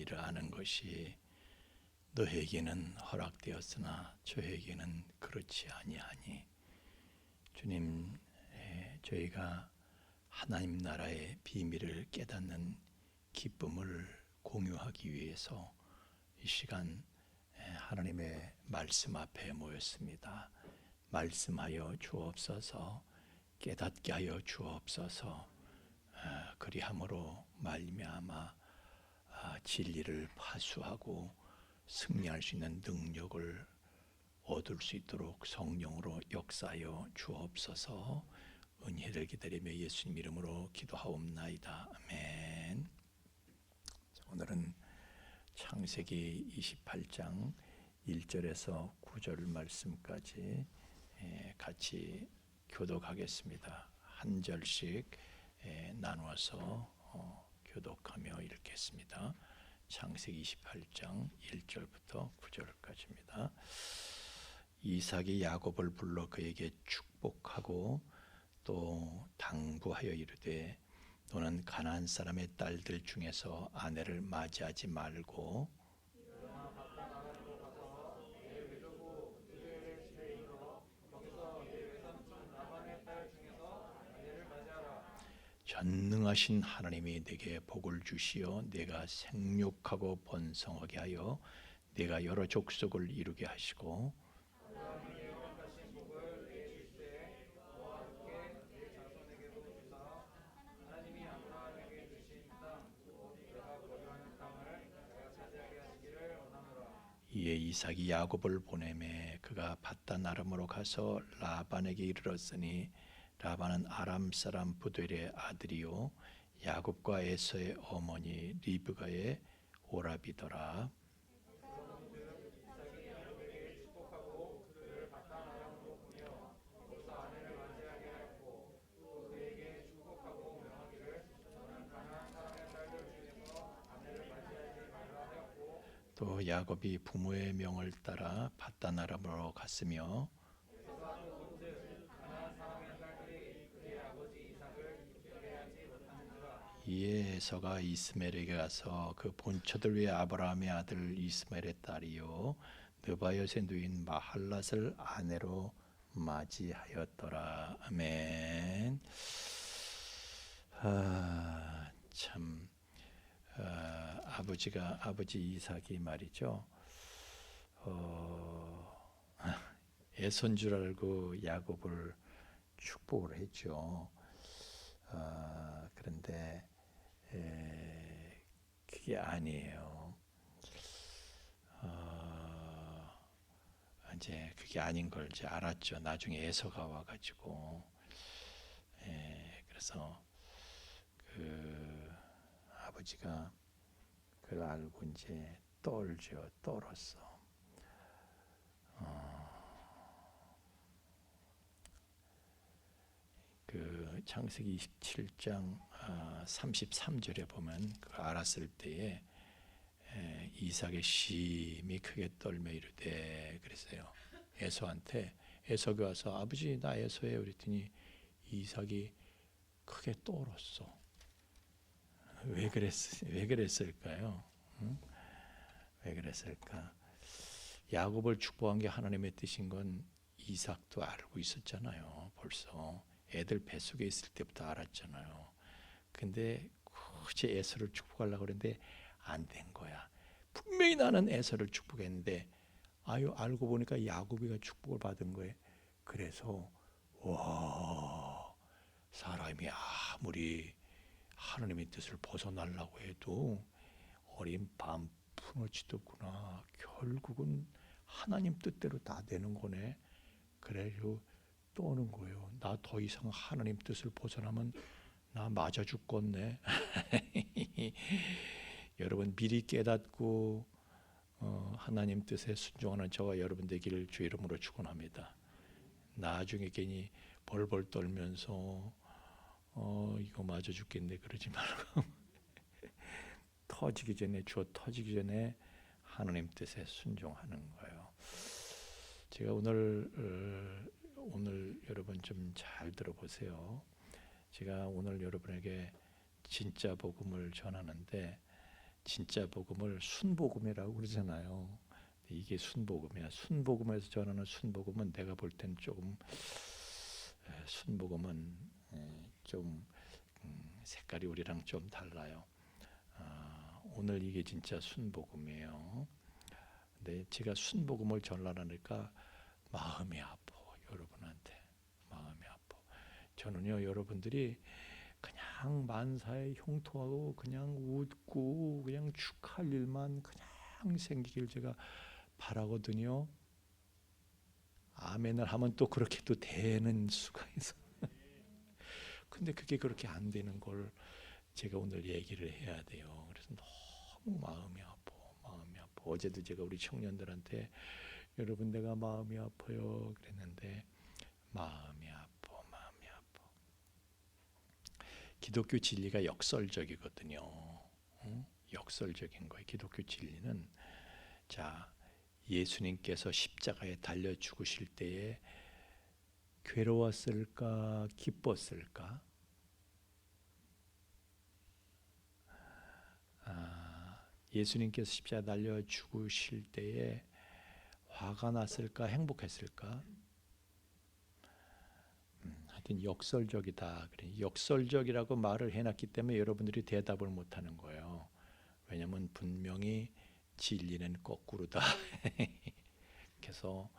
비밀을 아는 것이 너에게는 허락되었으나 저에게는 그렇지 아니하니. 주님, 저희가 하나님 나라의 비밀을 깨닫는 기쁨을 공유하기 위해서 이 시간 하나님의 말씀 앞에 모였습니다. 말씀하여 주옵소서. 깨닫게 하여 주옵소서. 그리함으로 말미암아 진리를 파수하고 승리할 수 있는 능력을 얻을 수 있도록 성령으로 역사하여 주옵소서. 은혜를 기다리며 예수님 이름으로 기도하옵나이다. 아멘. 오늘은 창세기 28장 1절에서 9절 말씀까지 같이 교독하겠습니다. 한 절씩 나누어서 교독하며 읽겠습니다. 창세기 28장 1절부터 9절까지입니다. 이삭이 야곱을 불러 그에게 축복하고 또 당부하여 이르되 너는 가나안 사람의 딸들 중에서 아내를 맞이하지 말고 전능하신 하나님이 내게 복을 주시어 내가 생육하고 번성하게 하여 내가 여러 족속을 이루게 하시고 이에 이삭이 야곱을 보내매 그가 밧단 아람으로 가서 라반에게 이르렀으니 라반은 아람 사람 부델의 아들이요 야곱과 에서의 어머니 리브가의 오라비더라. 또 야곱이 부모의 명을 따라 밧단 아람으로 갔으며 이에 에서가 이스마엘에게 가서 그 본처들 위에 아브라함의 아들 이스마엘의 딸이요 느바요의 누인 마할랏을 아내로 맞이하였더라. 아멘. 참 아버지 이삭이 말이죠. 애손 줄 알고 야곱을 축복을 했죠. 그런데 그게 아니에요. 이제 그게 아닌 걸 이제 알았죠. 나중에 에서가 와가지고 그래서 그 아버지가 그걸 알고 이제 떨었어. 그 창세기 27장 33절에 보면 그 알았을 때에 이삭의 심히 크게 떨며 이르되 그랬어요. 에서한테 에서가 와서 아버지 나 에서예요 그랬더니 이삭이 크게 떨었어. 왜 그랬을까요? 응? 왜 그랬을까? 야곱을 축복한 게 하나님의 뜻인 건 이삭도 알고 있었잖아요. 벌써 애들 뱃속에 있을 때부터 알았잖아요. 근데 굳이 에서를 축복하려고 그랬는데 안 된 거야. 분명히 나는 에서를 축복했는데 알고 보니까 야곱이가 축복을 받은 거예요. 그래서 와, 사람이 아무리 하나님의 뜻을 벗어나려고 해도 어린 밤풍어치도 없구나. 결국은 하나님 뜻대로 다 되는 거네. 그래서 떠오는 거예요. 나 더 이상 하나님 뜻을 벗어나면 나 맞아 죽겠네. 여러분 미리 깨닫고 하나님 뜻에 순종하는 저와 여러분 되기를 주 이름으로 축원합니다. 나중에 괜히 벌벌 떨면서 이거 맞아 죽겠네 그러지 말고 터지기 전에 하나님 뜻에 순종하는 거예요. 제가 오늘 여러분 좀 잘 들어보세요. 제가 오늘 여러분에게 진짜 복음을 전하는데 진짜 복음을 순복음이라고 그러잖아요. 이게 순복음이야. 순복음에서 전하는 순복음은 내가 볼 때는 조금 순복음은 좀 색깔이 우리랑 좀 달라요. 오늘 이게 진짜 순복음이에요. 근데 제가 순복음을 전하니까 마음이 아파. 여러분한테 마음이 아파. 저는요, 여러분들이 그냥 만사에 형통하고 그냥 웃고 그냥 축하할 일만 그냥 생기길 제가 바라거든요. 아멘을 하면 또 그렇게 또 되는 수가 있어. 근데 그게 그렇게 안 되는 걸 제가 오늘 얘기를 해야 돼요. 그래서 너무 마음이 아파. 마음이 아파. 어제도 제가 우리 청년들한테 여러분 내가 마음이 아파요 그랬는데 마음이 아파. 마음이 아파. 기독교 진리가 역설적이거든요. 역설적인 거예요. 기독교 진리는 자, 예수님께서 십자가에 달려 죽으실 때에 괴로웠을까 기뻤을까? 예수님께서 십자가에 달려 죽으실 때에 화가 났을까 행복했을까? 하여튼 역설적이다. 그래. 역설적이라고 말을 해놨기 때문에 여러분들이 대답을 못하는 거예요. 왜냐하면 분명히 진리는 거꾸로다. 그래서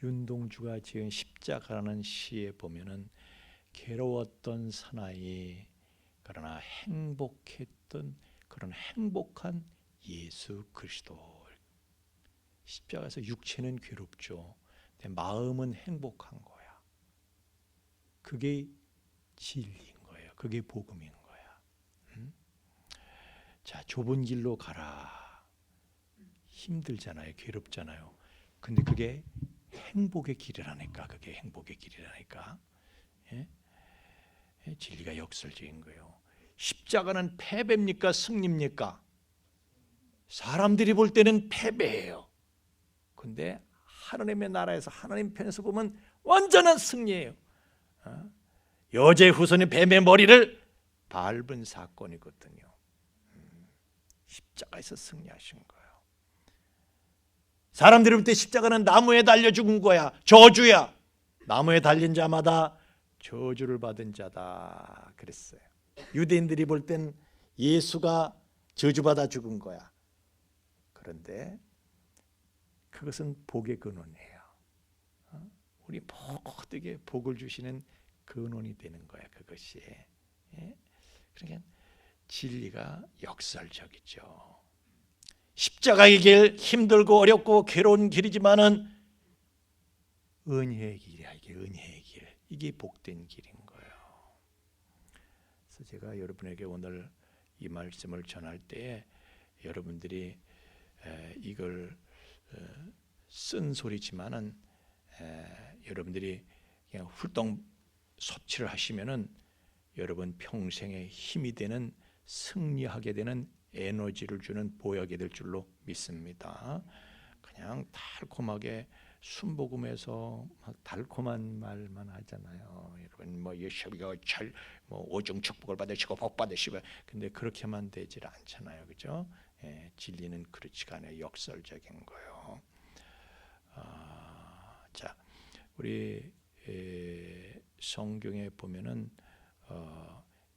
윤동주가 지은 십자가라는 시에 보면은 괴로웠던 사나이 그러나 행복했던 그런 행복한 예수 그리스도. 십자가에서 육체는 괴롭죠. 근데 마음은 행복한 거야. 그게 진리인 거예요. 그게 복음인 거야. 자, 좁은 길로 가라. 힘들잖아요. 괴롭잖아요. 근데 그게 행복의 길이라니까. 그게 행복의 길이라니까. 예? 진리가 역설적인 거예요. 십자가는 패배입니까? 승리입니까? 사람들이 볼 때는 패배예요. 근데 하나님의 나라에서 하나님 편에서 보면 완전한 승리예요. 여자의 후손이 뱀의 머리를 밟은 사건이거든요. 십자가에서 승리하신 거예요. 사람들이 볼 때 십자가는 나무에 달려 죽은 거야. 저주야. 나무에 달린 자마다 저주를 받은 자다. 그랬어요. 유대인들이 볼 땐 예수가 저주받아 죽은 거야. 그런데 그것은 복의 근원이에요. 우리 모두에게 복을 주시는 근원이 되는 거야. 그것이. 그러니까 진리가 역설적이죠. 십자가의 길 힘들고 어렵고 괴로운 길이지만은 은혜의 길이야. 이게 은혜의 길. 이게 복된 길인 거예요. 그래서 제가 여러분에게 오늘 이 말씀을 전할 때에 여러분들이 이걸 쓴 소리지만은 여러분들이 그냥 훌떡 섭취를 하시면은 여러분 평생의 힘이 되는 승리하게 되는 에너지를 주는 보약이 될 줄로 믿습니다. 그냥 달콤하게 순복음에서 막 달콤한 말만 하잖아요. 여러분 뭐 예수가 뭐 오중 축복을 받으시고 복 받으시고 근데 그렇게만 되질 않잖아요, 그죠? 진리는 그렇지가 않아요. 역설적인 거요. 자, 우리 성경에 보면은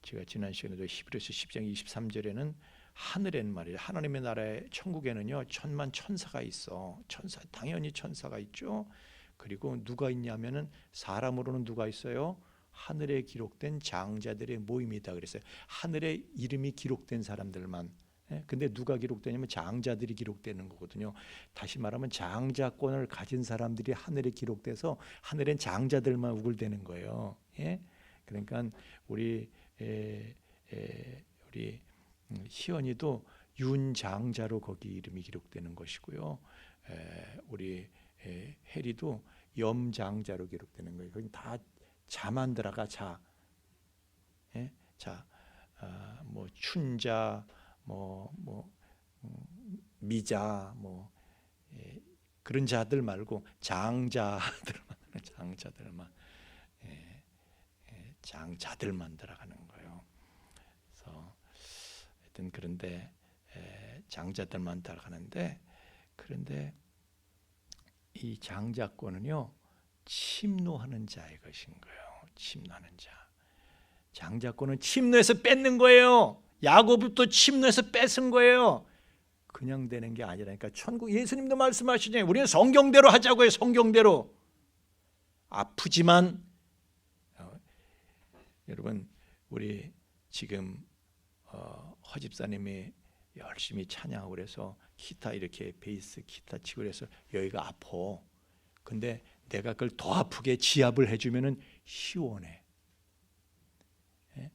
제가 지난 시간에도 히브리서 10장 23절에는 하늘에는 말이죠. 하나님의 나라의 천국에는요 천만 천사가 있어. 천사 당연히 천사가 있죠. 그리고 누가 있냐면은 사람으로는 누가 있어요? 하늘에 기록된 장자들의 모임이다 그랬어요. 하늘에 이름이 기록된 사람들만. 근데 누가 기록되냐면 장자들이 기록되는 거거든요. 다시 말하면 장자권을 가진 사람들이 하늘에 기록돼서 하늘엔 장자들만 우글대는 거예요. 그러니까 우리 희연이도 윤장자로 거기 이름이 기록되는 것이고요. 우리 혜리도 염장자로 기록되는 거예요. 거기 다 자만 들어가 자. 자, 뭐 춘자, 미자, 그런 자들 말고 장자들만 장자들만 들어가는 거예요. 그래서 하여튼 그런데 장자들만 따라가는데, 그런데 이 장자권은요 침노하는 자의 것인 거예요. 침노하는 자. 장자권은 침노해서 뺏는 거예요. 야곱부터 침노해서 뺏은 거예요. 그냥 되는 게 아니라니까. 천국, 예수님도 말씀하시잖아요. 우리는 성경대로 하자고요. 성경대로. 아프지만 여러분, 우리 지금 허 집사님이 열심히 찬양하고 그래서 기타 이렇게 베이스 기타 치고 그래서 여기가 아파. 근데 내가 그걸 더 아프게 지압을 해주면은 시원해. 예?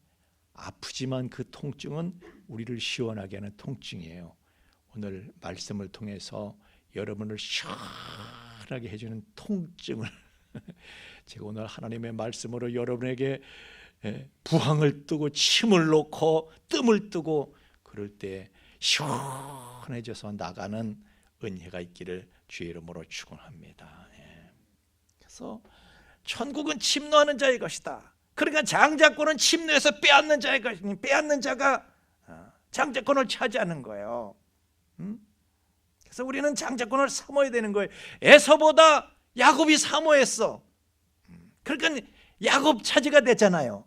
아프지만 그 통증은 우리를 시원하게 하는 통증이에요. 오늘 말씀을 통해서 여러분을 시원하게 해주는 통증을 제가 오늘 하나님의 말씀으로 여러분에게 부항을 뜨고 침을 놓고 뜸을 뜨고 그럴 때 시원해져서 나가는 은혜가 있기를 주의 이름으로 축원합니다. 그래서 천국은 침노하는 자의 것이다. 그러니까 장자권은 침노해서 빼앗는 자의 것이니 빼앗는 자가 장자권을 차지하는 거예요. 그래서 우리는 장자권을 사모해야 되는 거예요. 에서보다 야곱이 사모했어. 그러니까 야곱 차지가 됐잖아요.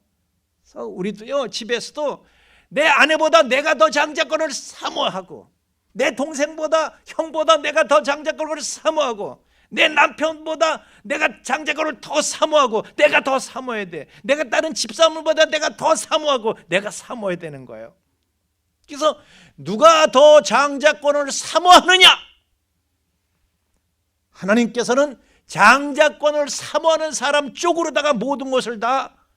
그래서 우리도요 집에서도 내 아내보다 내가 더 장자권을 사모하고, 내 동생보다 형보다 내가 더 장자권을 사모하고, 내 남편보다 내가 장자권을 더 사모하고, 내가 더 사모해야 돼. 내가 다른 집사람보다 내가 더 사모하고, 내가 사모해야 되는 거예요. 그래서 누가 더 장자권을 사모하느냐? 하나님께서는 장자권을 사모하는 사람 쪽으로다가 모든 것을 다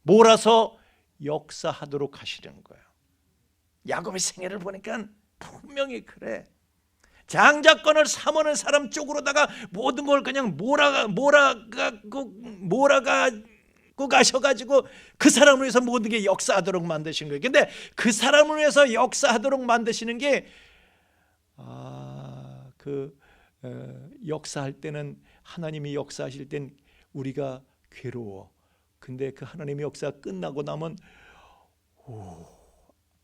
몰아서 역사하도록 하시는 거예요. 야곱의 생애를 보니까 분명히 그래. 장자권을 사모하는 사람 쪽으로다가 모든 걸 그냥 몰아가고 가셔가지고 그 사람을 위해서 모든 게 역사하도록 만드신 거예요. 근데 그 사람을 위해서 역사하도록 만드시는 게 역사할 때는, 하나님이 역사하실 땐 우리가 괴로워. 근데 그 하나님의 역사가 끝나고 나면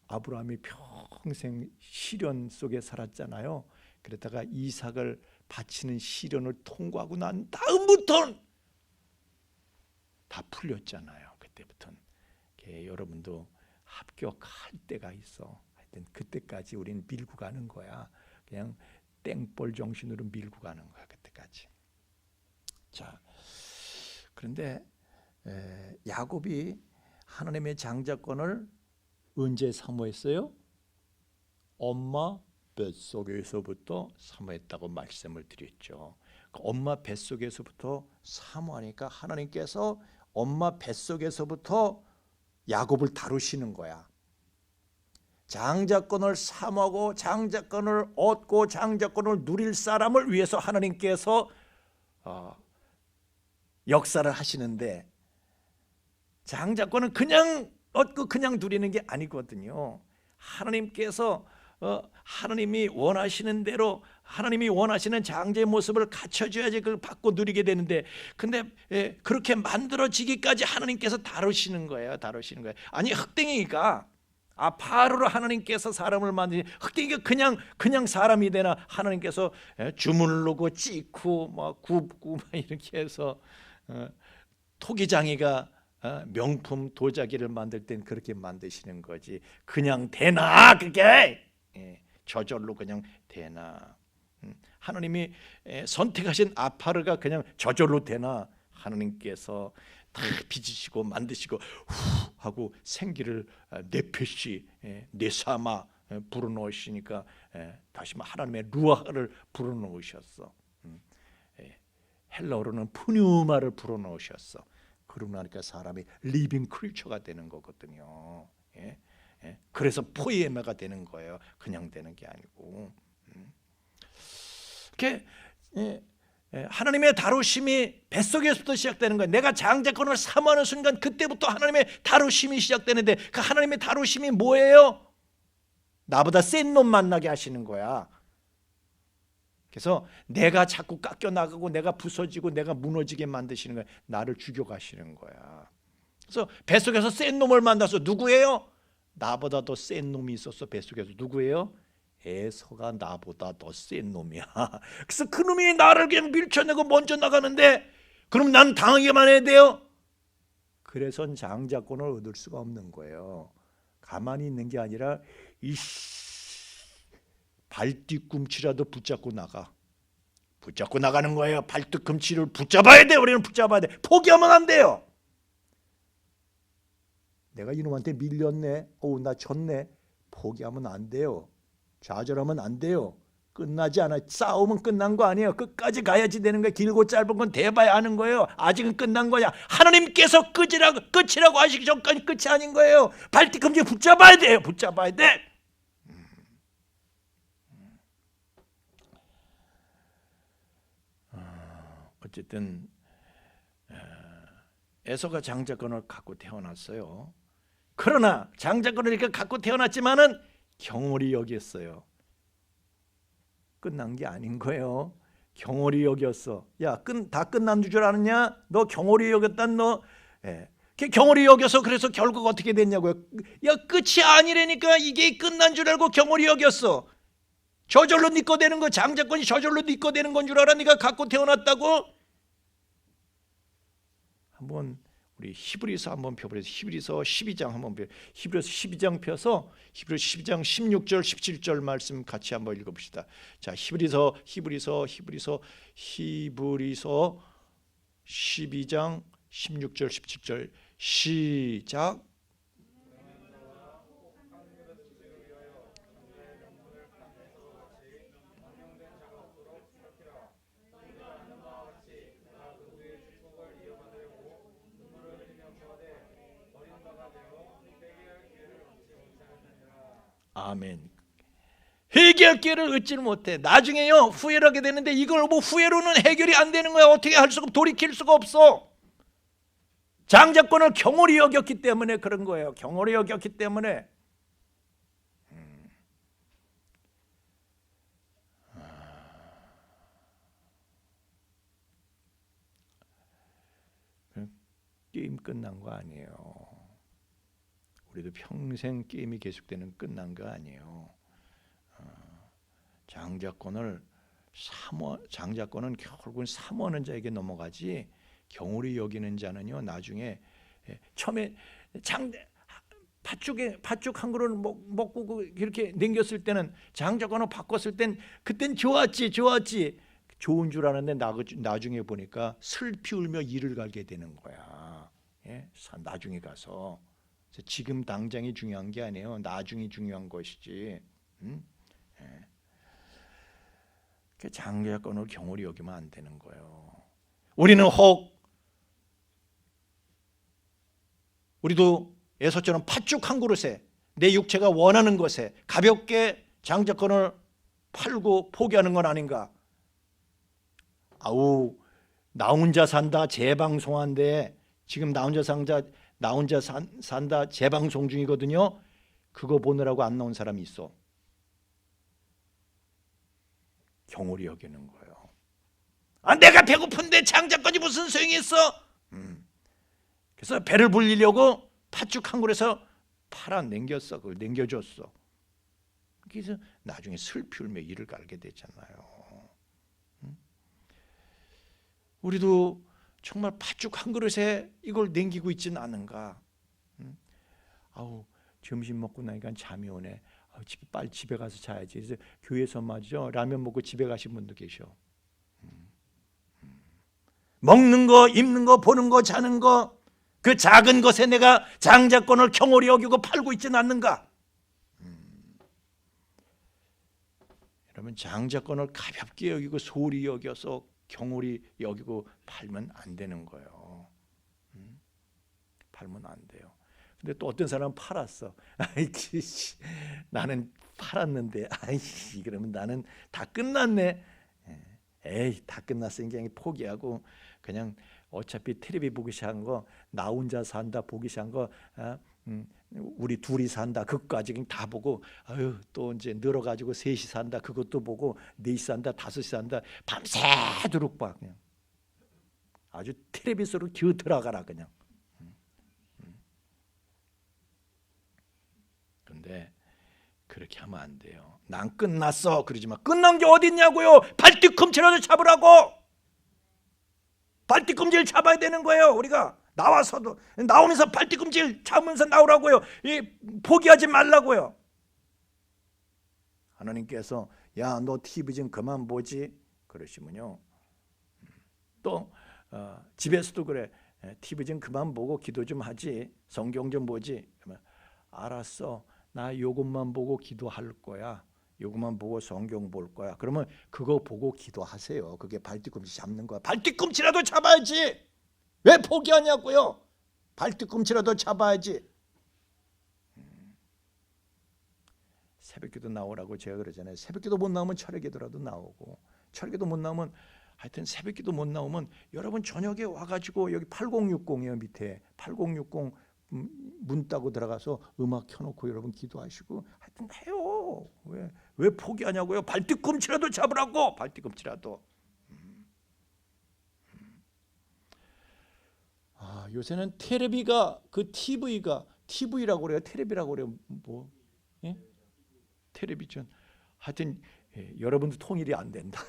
아브라함이 평생 시련 속에 살았잖아요. 그러다가 이삭을 바치는 시련을 통과하고 난 다음부터는 다 풀렸잖아요. 그때부터는. 여러분도 합격할 때가 있어. 하여튼 그때까지 우리는 밀고 가는 거야. 그냥 땡볼 정신으로 밀고 가는 거야. 그때까지. 자, 그런데 야곱이 하나님의 장자권을 언제 사모했어요? 엄마 뱃속에서부터 사모했다고 말씀을 드렸죠. 엄마 뱃속에서부터 사모하니까 하나님께서 엄마 뱃속에서부터 야곱을 다루시는 거야. 장자권을 사모하고 장자권을 얻고 장자권을 누릴 사람을 위해서 하나님께서 역사를 하시는데, 장자권은 그냥 얻고 그냥 누리는 게 아니거든요. 하나님께서 하나님이 원하시는 대로 하나님이 원하시는 장자의 모습을 갖춰줘야지 그걸 받고 누리게 되는데, 근데 그렇게 만들어지기까지 하나님께서 다루시는 거예요. 아니, 흑댕이가 바로로 하나님께서 사람을 만드니, 흑댕이가 그냥 사람이 되나? 하나님께서 주물르고 찢고 막 굽고 막 이렇게 해서 토기장이가 명품 도자기를 만들 땐 그렇게 만드시는 거지. 그냥 되나 그게? 저절로 그냥 되나? 하나님이 선택하신 아파르가 그냥 저절로 되나? 하나님께서 다 빚으시고 만드시고 후 하고 생기를 내표시 내삼아 불어넣으시니까 다시 하나님의 루아를 불어넣으셨어. 헬라어로는 푸뉴마를 불어넣으셨어. 그러고 나니까 사람이 리빙 크리처가 되는 거거든요. 그래서 포이에마가 되는 거예요. 그냥 되는 게 아니고. 이렇게 하나님의 다루심이 뱃속에서부터 시작되는 거예요. 내가 장자권을 사모하는 순간 그때부터 하나님의 다루심이 시작되는데, 그 하나님의 다루심이 뭐예요? 나보다 센 놈 만나게 하시는 거야. 그래서 내가 자꾸 깎여나가고 내가 부서지고 내가 무너지게 만드시는 거야. 나를 죽여가시는 거야. 그래서 뱃속에서 센 놈을 만나서, 누구예요? 나보다 더 센 놈이 있었어. 뱃속에서. 누구예요? 에서가 나보다 더 센 놈이야. 그래서 그 놈이 나를 그냥 밀쳐내고 먼저 나가는데 그럼 난 당하기만 해야 돼요? 그래서 장자권을 얻을 수가 없는 거예요. 가만히 있는 게 아니라 발뒤꿈치라도 붙잡고 나가는 거예요. 발뒤꿈치를 붙잡아야 돼. 우리는 붙잡아야 돼. 포기하면 안 돼요. 내가 이놈한테 밀렸네. 나 졌네. 포기하면 안 돼요. 좌절하면 안 돼요. 끝나지 않아. 싸움은 끝난 거 아니에요. 끝까지 가야지 되는 거예요. 길고 짧은 건 대봐야 하는 거예요. 아직은 끝난 거냐. 하나님께서 끝이라고 하시기 전까지 끝이 아닌 거예요. 발뒤꿈치 붙잡아야 돼요. 붙잡아야 돼. 어쨌든 에서가 장자권을 갖고 태어났어요. 그러나 장자권을 이렇게 갖고 태어났지만은 경홀히 여겼어요. 끝난 게 아닌 거예요. 경홀히 여겼어. 야, 다 끝난 줄 아느냐? 너 경홀히 여겼단 너. 경홀히 여겨서 그래서 결국 어떻게 됐냐고요? 야, 끝이 아니라니까. 이게 끝난 줄 알고 경홀히 여겼어. 저절로 네 거 되는 거, 장자권이 저절로 네 거 되는 건 줄 알아? 네가 갖고 태어났다고? 한번 우리 히브리서 한번 펴보세요. 히브리서 12장 한번 펴. 히브리서 12장 펴서 히브리서 12장 16절 17절 말씀 같이 한번 읽어봅시다. 자, 히브리서 12장 16절 17절 시작. 아멘. 회개할 기회를 얻지는 못해. 나중에요 후회를 하게 되는데 이걸 뭐 후회로는 해결이 안 되는 거야. 어떻게 할 수가 돌이킬 수가 없어. 장자권을 경홀히 여겼기 때문에 그런 거예요. 경홀히 여겼기 때문에. 게임 끝난 거 아니에요. 우리도 평생 게임이 계속되는 끝난 거 아니에요. 장자권은 결국은 사모하는 자에게 넘어가지 경홀히 여기는 자는요 나중에 처음에 팥죽 한 그릇 먹고 이렇게 남겼을 때는 장자권을 바꿨을 땐 그땐 좋았지 좋은 줄 알았는데 나중에 보니까 슬피 울며 이를 갈게 되는 거야. 나중에 가서. 지금 당장이 중요한 게 아니에요. 나중이 중요한 것이지. 장자권을 경홀히 여기면 안 되는 거예요. 우리도 에서처럼 팥죽 한 그릇에 내 육체가 원하는 것에 가볍게 장자권을 팔고 포기하는 건 아닌가? 나 혼자 산다 재방송한데 지금 나 혼자 산다 재방송 중이거든요. 그거 보느라고 안 나온 사람이 있어. 경홀히 여기는 거예요. 내가 배고픈데 장자권이 무슨 소용이 있어? 그래서 배를 불리려고 팥죽 한 그릇에서 팔아넘겼어. 그걸 넘겨줬어. 그래서 나중에 슬피 울며 이를 갈게 되잖아요. 우리도 정말 팥죽 한 그릇에 이걸 남기고 있지는 않은가? 점심 먹고 나니까 잠이 오네. 빨리 집에 가서 자야지. 그래서 교회에서 말이죠. 라면 먹고 집에 가신 분도 계셔. 먹는 거, 입는 거, 보는 거, 자는 거, 그 작은 것에 내가 장자권을 경홀히 여기고 팔고 있지는 않는가? 여러분 장자권을 가볍게 여기고 소홀히 여겨서 경홀히 여기고 팔면 안 되는 거예요. 팔면 안 돼요. 근데 또 어떤 사람은 팔았어. 나는 팔았는데, 그러면 나는 다 끝났네. 다 끝났으니까 그냥 포기하고 그냥 어차피 텔레비 보기 시작한 거, 나 혼자 산다 보기 시작한 거, 우리 둘이 산다 그거까지 그냥 다 보고, 또 이제 늘어가지고 셋이 산다 그것도 보고, 넷이 산다 다섯이 산다 밤새도록 봐. 그냥 아주 텔레비 속으로 기어 들어가라 그냥. 근데 그렇게 하면 안 돼요. 난 끝났어 그러지 마. 끝난 게 어딨냐고요. 발뒤꿈치라도 잡으라고. 발뒤꿈치를 잡아야 되는 거예요. 우리가 나와서도 나오면서 발뒤꿈치를 잡으면서 나오라고요. 포기하지 말라고요. 하나님께서 야 너 TV 좀 그만 보지 그러시면요. 또 집에서도 그래. TV 좀 그만 보고 기도 좀 하지. 성경 좀 보지. 그러면 알았어. 나 요것만 보고 기도할 거야. 요것만 보고 성경 볼 거야. 그러면 그거 보고 기도하세요. 그게 발뒤꿈치 잡는 거야. 발뒤꿈치라도 잡아야지. 왜 포기하냐고요. 발뒤꿈치라도 잡아야지. 새벽기도 나오라고 제가 그러잖아요. 새벽기도 못 나오면 철회기도라도 나오고, 철회기도 못 나오면 하여튼 새벽기도 못 나오면 여러분 저녁에 와가지고 여기 8060이요 밑에 8060 문 따고 들어가서 음악 켜놓고 여러분 기도하시고 하여튼 해요. 왜 포기하냐고요. 발뒤꿈치라도 잡으라고. 발뒤꿈치라도. 요새는 테레비가 그 TV라고 그래요. 테레비라고 그래요. 뭐 예? 텔레비전. 하여튼 여러분도 통일이 안 된다.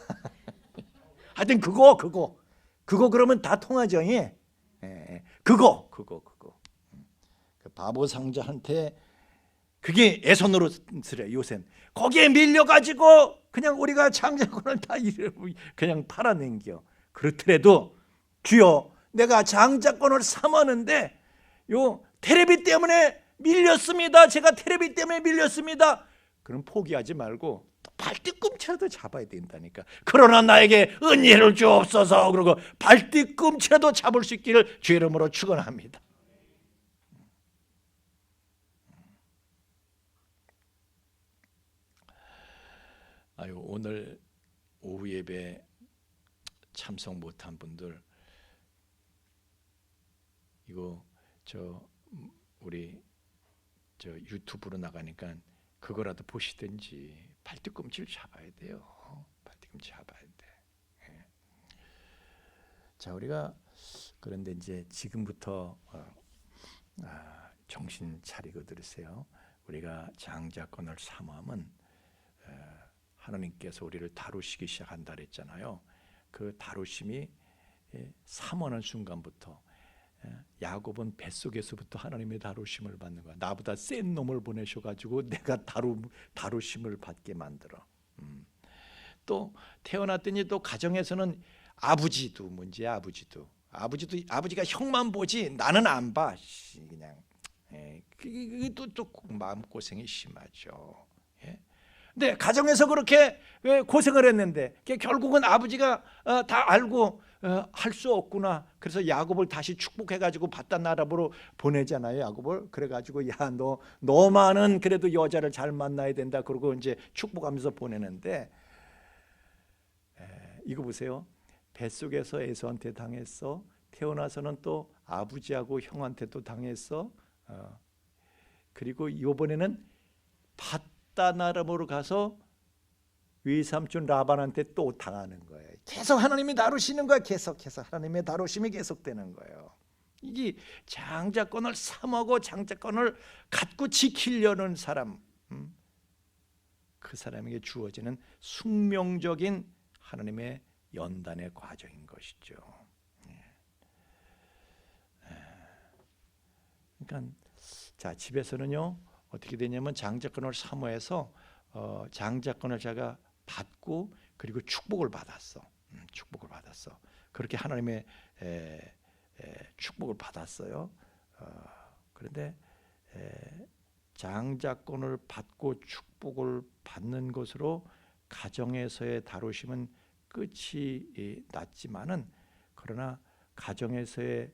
하여튼 그거 그러면 다 통하죠. 예. 그거 그 바보 상자한테 그게 애선노릇이래 요새는. 거기에 밀려가지고 그냥 우리가 장자권을 다 그냥 팔아넘겨. 그렇더라도 주여 내가 장자권을 삼았는데 요 테레비 때문에 밀렸습니다. 제가 테레비 때문에 밀렸습니다. 그럼 포기하지 말고 발뒤꿈치라도 잡아야 된다니까. 그러나 나에게 은혜를 주옵소서. 그러고 발뒤꿈치라도 잡을 수 있기를 주의 이름으로 축원합니다. 오늘 오후 예배 참석 못한 분들 이거 우리 유튜브로 나가니까 그거라도 보시든지 발뒤꿈치를 잡아야 돼요. 발뒤꿈치 잡아야 돼. 자, 우리가 그런데 이제 지금부터 정신 차리고 들으세요. 우리가 장자권을 삼으면 하나님께서 우리를 다루시기 시작한다 그랬잖아요. 그 다루심이 삼하는 순간부터 야곱은 뱃속에서부터 하나님의 다루심을 받는 거야. 나보다 센 놈을 보내셔가지고 내가 다루심을 받게 만들어. 또 태어났더니 또 가정에서는 아버지도 문제야. 아버지가 형만 보지 나는 안 봐. 그냥 그게 또 마음 고생이 심하죠. 근데 가정에서 그렇게 고생을 했는데 결국은 아버지가 다 알고 할 수 없구나. 그래서 야곱을 다시 축복해가지고 바단 아람으로 보내잖아요. 야곱을. 그래가지고 야 너만은 그래도 여자를 잘 만나야 된다. 그러고 이제 축복하면서 보내는데 이거 보세요. 뱃속에서 에서한테 당했어. 태어나서는 또 아버지하고 형한테도 당했어. 그리고 이번에는 바단 아람으로 가서 외삼촌 라반한테 또 당하는 거예요. 계속 하나님이 다루시는 거예요. 계속해서 하나님의 다루심이 계속되는 거예요. 이게 장자권을 삼하고 장자권을 갖고 지키려는 사람, 그 사람에게 주어지는 숙명적인 하나님의 연단의 과정인 것이죠. 그러니까 자 집에서는요 어떻게 되냐면 장자권을 사모해서 장자권을 제가 받고 그리고 축복을 받았어. 그렇게 하나님의 축복을 받았어요. 그런데 장자권을 받고 축복을 받는 것으로 가정에서의 다루심은 끝이 났지만은 그러나 가정에서의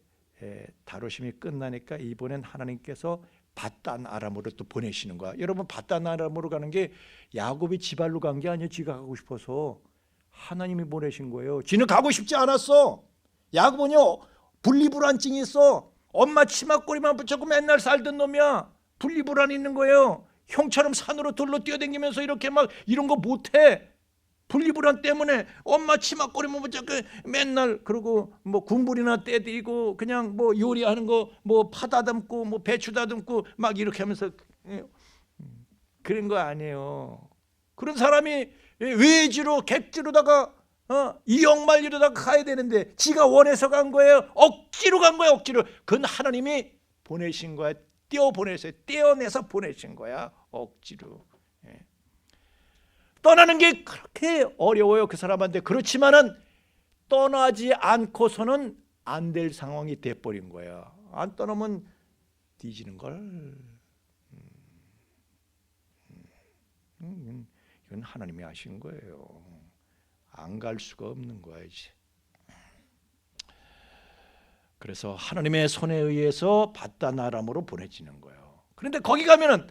다루심이 끝나니까 이번엔 하나님께서 바단 아람으로 또 보내시는 거야. 여러분 바단 아람으로 가는 게 야곱이 지발로 간 게 아니에요. 지가 가고 싶어서 하나님이 보내신 거예요. 지는 가고 싶지 않았어. 야곱은요 분리불안증이 있어. 엄마 치마꼬리만 붙잡고 맨날 살던 놈이야. 분리불안 있는 거예요. 형처럼 산으로 돌로 뛰어다니면서 이렇게 막 이런 거 못해. 분리불안 때문에 엄마 치마꼬리만 붙잡고 맨날 그러고 뭐 군불이나 떼들이고 그냥 뭐 요리하는 거 뭐 파 다듬고 뭐 배추 다듬고 막 이렇게 하면서 그런 거 아니에요. 그런 사람이 외지로 객지로다가 이역만리로다가 가야 되는데 지가 원해서 간 거예요? 억지로 간 거예요? 억지로? 그건 하나님이 보내신 거야. 떼어보내세요. 떼어내서 보내신 거야. 억지로. 떠나는 게 그렇게 어려워요, 그 사람한테. 그렇지만은 떠나지 않고서는 안 될 상황이 돼버린 거야. 안 떠나면 뒤지는 걸. 이건 하나님이 하신 거예요. 안 갈 수가 없는 거야 이제. 그래서 하나님의 손에 의해서 바단 아람으로 보내지는 거예요. 그런데 거기 가면은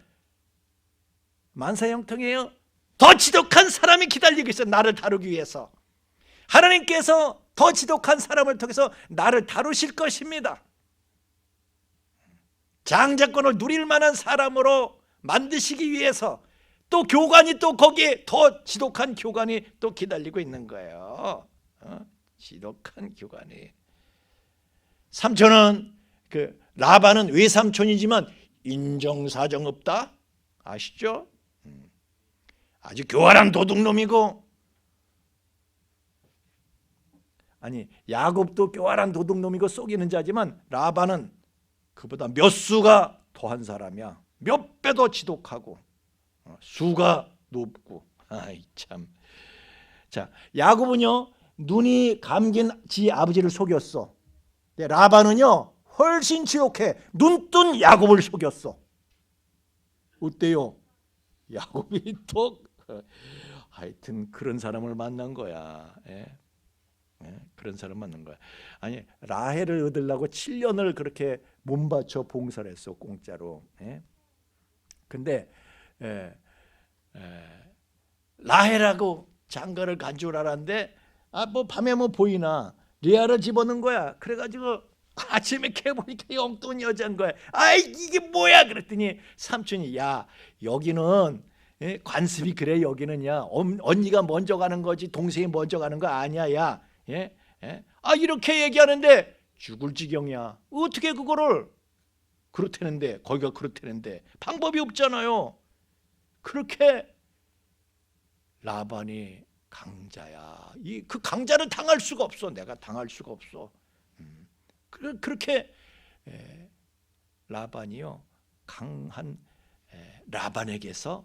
만사형통이에요. 더 지독한 사람이 기다리고 있어요. 나를 다루기 위해서. 하나님께서 더 지독한 사람을 통해서 나를 다루실 것입니다. 장자권을 누릴 만한 사람으로 만드시기 위해서 또 교관이 또 거기에 더 지독한 교관이 또 기다리고 있는 거예요. 지독한 교관이. 삼촌은 그 라반은 외삼촌이지만 인정사정 없다. 아시죠? 아주 교활한 도둑놈이고, 아니 야곱도 교활한 도둑놈이고 속이는 자지만 라반은 그보다 몇 수가 더한 사람이야. 몇 배 더 지독하고 수가 높고. 아이 참. 자, 야곱은요 눈이 감긴 지 아버지를 속였어. 근데 라반은요 훨씬 지독해. 눈뜬 야곱을 속였어. 어때요? 야곱이 또 하여튼 그런 사람을 만난 거야. 그런 사람 만난 거야. 아니 라헬을 얻으려고 7년을 그렇게 몸바쳐 봉사를 했어, 공짜로. 근데 라헬하고 장가를 간 줄 알았는데 뭐 밤에 뭐 보이나 레아를 집어넣은 거야. 그래가지고 아침에 캐보니까 엉뚱한 여자인 거야. 아이 이게 뭐야? 그랬더니 삼촌이 야 여기는 관습이 그래. 여기는 야 언니가 먼저 가는 거지 동생이 먼저 가는 거 아니야. 야 이렇게 얘기하는데 죽을 지경이야. 어떻게 그거를 그렇다는데 거기가 그렇다는데 방법이 없잖아요. 그렇게 라반이 강자야. 그 강자를 당할 수가 없어. 내가 당할 수가 없어. 그렇게 라반이요 강한 라반에게서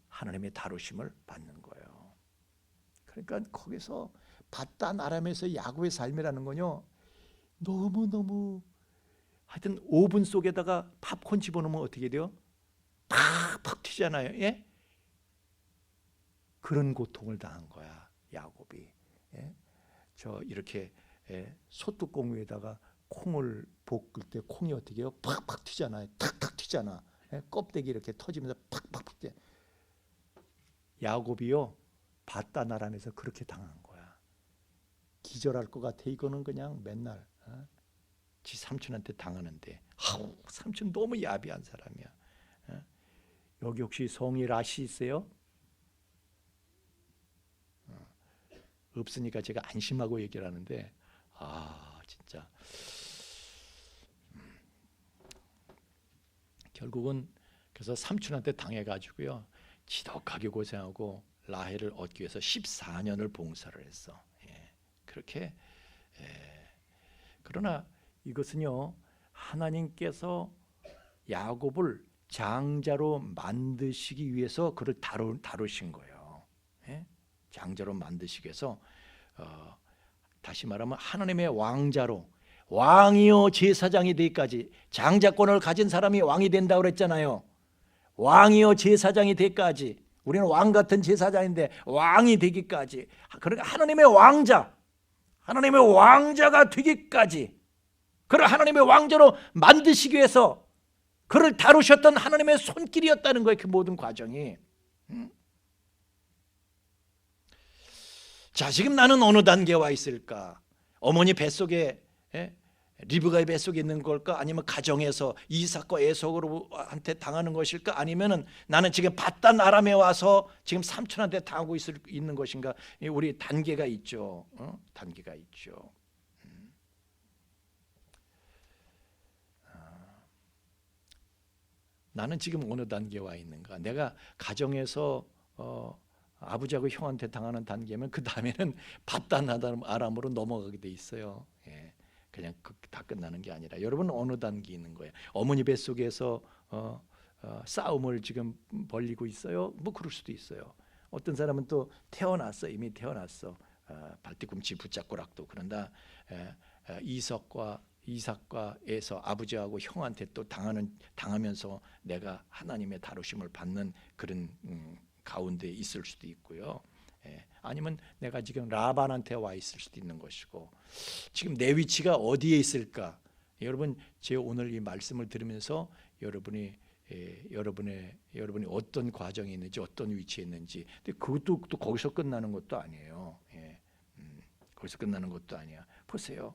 하나님의 다루심을 받는 거예요. 그러니까 거기서 바단 아람에서 야곱의 삶이라는 건요 너무너무 하여튼 오븐 속에다가 팝콘 집어넣으면 어떻게 돼요? 팍팍 튀잖아요. 예? 그런 고통을 당한 거야 야곱이. 저 이렇게 소뚜껑 위에다가 콩을 볶을 때 콩이 어떻게 해요? 팍팍 튀잖아요. 탁탁 튀잖아. 껍데기 이렇게 터지면서 팍팍 튀. 야곱이요 바단 아람에서 그렇게 당한 거야. 기절할 것 같아. 이거는 그냥 맨날 지 삼촌한테 당하는데 삼촌 너무 야비한 사람이야. 여기 혹시 성이 라시 있어요? 없으니까 제가 안심하고 얘기를 하는데 진짜 결국은 그래서 삼촌한테 당해가지고요 지독하게 고생하고 라헬을 얻기 위해서 14년을 봉사를 했어. 그렇게 그러나 이것은요 하나님께서 야곱을 장자로 만드시기 위해서 그를 다루신 거예요. 장자로 만드시기 위해서 다시 말하면 하나님의 왕자로 왕이요 제사장이 되기까지 장자권을 가진 사람이 왕이 된다고 그랬잖아요. 왕이요 제사장이 되기까지 우리는 왕 같은 제사장인데 왕이 되기까지 그러니까 하나님의 왕자가 되기까지 그를 하나님의 왕자로 만드시기 위해서 그를 다루셨던 하나님의 손길이었다는 거예요. 그 모든 과정이. 자 지금 나는 어느 단계에 와 있을까? 어머니 뱃속에 리브가의 뱃속에 있는 걸까? 아니면 가정에서 이삭과 에서한테 당하는 것일까? 아니면은 나는 지금 바단 아람에 와서 지금 삼촌한테 당하고 있는 것인가? 우리 단계가 있죠. 단계가 있죠. 나는 지금 어느 단계에 와 있는가? 내가 가정에서 아버지하고 형한테 당하는 단계면 그 다음에는 바단 아람으로 넘어가게 돼 있어요. 예. 그냥 다 끝나는 게 아니라 여러분 어느 단계에 있는 거예요? 어머니 뱃속에서 싸움을 지금 벌이고 있어요. 뭐 그럴 수도 있어요. 어떤 사람은 또 태어났어, 이미 태어났어. 발뒤꿈치 붙잡고 락도 그런다. 이삭과 에서 아버지하고 형한테 또 당하면서 내가 하나님의 다루심을 받는 그런 가운데 있을 수도 있고요. 아니면 내가 지금 라반한테 와 있을 수도 있는 것이고, 지금 내 위치가 어디에 있을까? 여러분, 제 오늘 이 말씀을 들으면서 여러분이 어떤 과정에 있는지, 어떤 위치에 있는지, 근데 그것도 또 거기서 끝나는 것도 아니에요. 거기서 끝나는 것도 아니야. 보세요.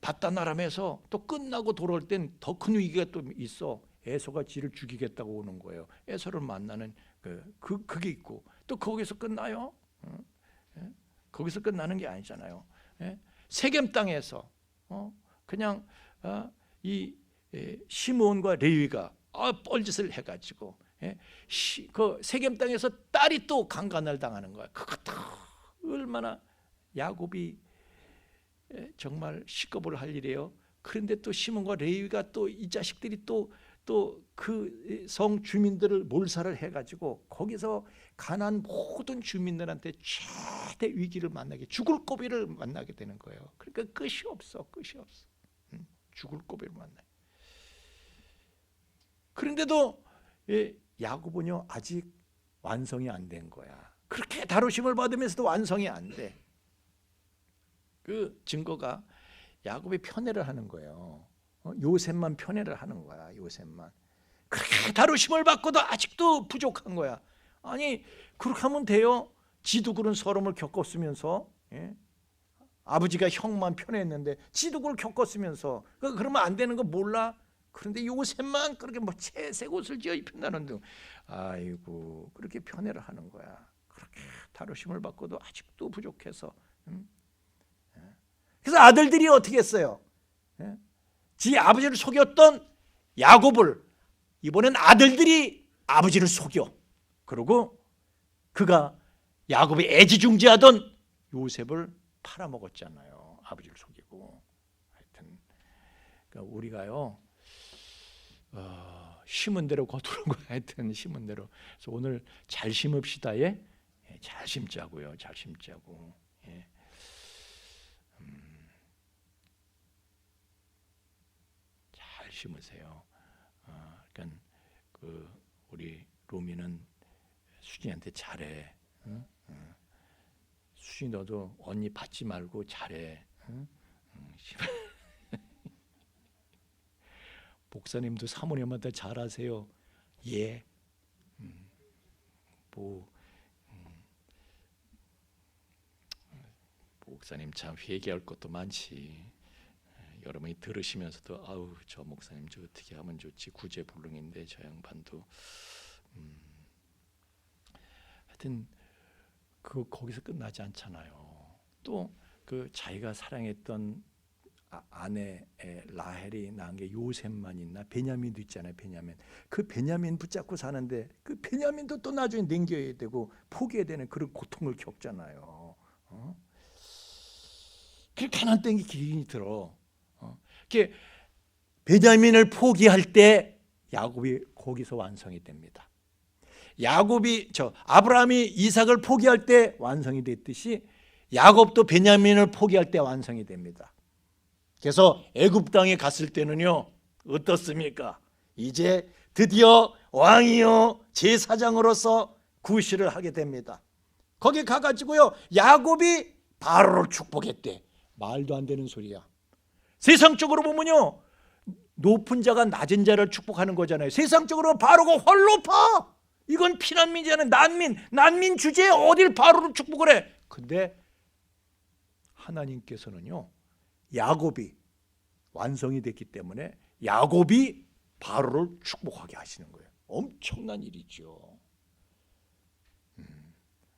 바단 아람에서 또 끝나고 돌아올 땐 더 큰 위기가 또 있어. 에서가 지를 죽이겠다고 오는 거예요. 에서를 만나는 그게 있고, 또 거기서 끝나요? 거기서 끝나는 게 아니잖아요. 세겜 땅에서 그냥 이 시므온과 레위가 뻘짓을 해가지고 그 세겜 땅에서 딸이 또 강간을 당하는 거야. 그것도 얼마나 야곱이 정말 시겁을 할 일이에요. 그런데 또 시몬과 레위가 또 이 자식들이 또 그 성 주민들을 몰살을 해가지고 거기서 가난 모든 주민들한테 최대 위기를 만나게, 죽을 고비를 만나게 되는 거예요. 그러니까 끝이 없어. 죽을 고비를 만나. 그런데도 야곱은요 아직 완성이 안 된 거야. 그렇게 다루심을 받으면서도 완성이 안 돼. 그 증거가 야곱이 편애를 하는 거예요. 요셉만 편애를 하는 거야. 요셉만. 그렇게 다루심을 받고도 아직도 부족한 거야. 아니 그렇게 하면 돼요? 지도 그런 서름을 겪었으면서, 아버지가 형만 편애했는데 지도 그걸 겪었으면서 그러면 안 되는 거 몰라? 그런데 요셉만 그렇게 뭐 채색 옷을 지어 입힌다는 등, 아이고 그렇게 편애를 하는 거야. 그렇게 다루심을 받고도 아직도 부족해서. 그래서 아들들이 어떻게 했어요? 지 아버지를 속였던 야곱을 이번엔 아들들이 아버지를 속여. 그리고 그가 야곱이 애지중지하던 요셉을 팔아먹었잖아요. 아버지를 속이고. 하여튼 그러니까 우리가요 심은 대로 거두는 거야. 하여튼 심은 대로. 그래서 오늘 잘 심읍시다. 잘 심자고요. 잘 심자고. 잘 심으세요. 그러니까 우리 로미는 수진이한테 잘해. 수진이 너도 언니 받지 말고 잘해. 목사님도 사모님한테 잘하세요. 예. 목사님 참 회개할 것도 많지. 여러분이 들으시면서도 아우 저 목사님 저 어떻게 하면 좋지, 구제불능인데 저 양반도. 하여튼 거기서 끝나지 않잖아요. 또 그 자기가 사랑했던 아내 라헬이 낳은 게 요셉만 있나? 베냐민도 있잖아요. 그 베냐민 붙잡고 사는데 그 베냐민도 또 나중에 남겨야 되고 포기해야 되는 그런 고통을 겪잖아요. 그 가난 땅이 기근이 들어. 베냐민을 포기할 때 야곱이 거기서 완성이 됩니다. 아브라함이 이삭을 포기할 때 완성이 됐듯이 야곱도 베냐민을 포기할 때 완성이 됩니다. 그래서 애굽 땅에 갔을 때는요 어떻습니까? 이제 드디어 왕이요 제사장으로서 구실을 하게 됩니다. 거기 가가지고요 야곱이 바로를 축복했대. 말도 안 되는 소리야. 세상적으로 보면요 높은 자가 낮은 자를 축복하는 거잖아요. 세상적으로 바로가 훨 높아. 이건 피난민이잖아요. 난민 주제에 어딜 바로를 축복을 해. 근데 하나님께서는요 야곱이 완성이 됐기 때문에 야곱이 바로를 축복하게 하시는 거예요. 엄청난 일이죠.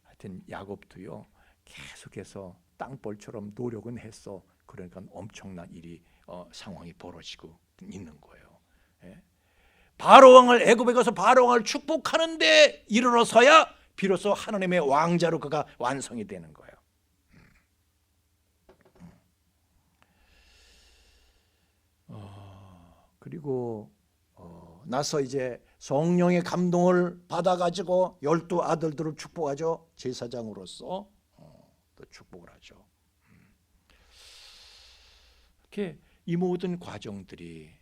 하여튼 야곱도요 계속해서 땅벌처럼 노력은 했어. 그러니까 엄청난 일이 상황이 벌어지고 있는 거예요. 예? 바로 왕을 애굽에 가서 바로 왕을 축복하는데 이르러서야 비로소 하나님의 왕자로 그가 완성이 되는 거예요. 그리고 나서 이제 성령의 감동을 받아가지고 12 아들들을 축복하죠. 제사장으로서 또 축복을 하죠. 이렇게 이 모든 과정들이